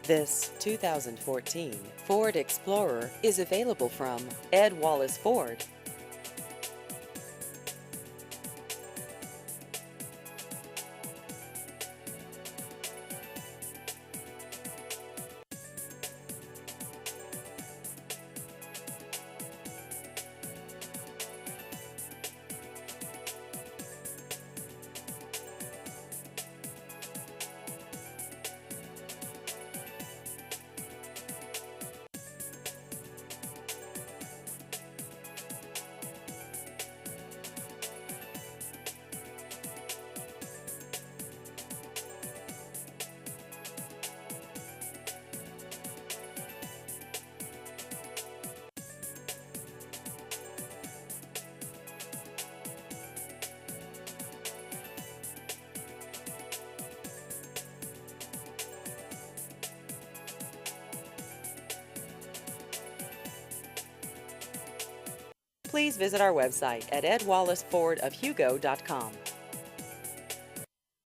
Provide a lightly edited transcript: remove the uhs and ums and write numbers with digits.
This 2014 Ford Explorer is available from Ed Wallace Ford. Please visit our website at edwallacefordofhugo.com.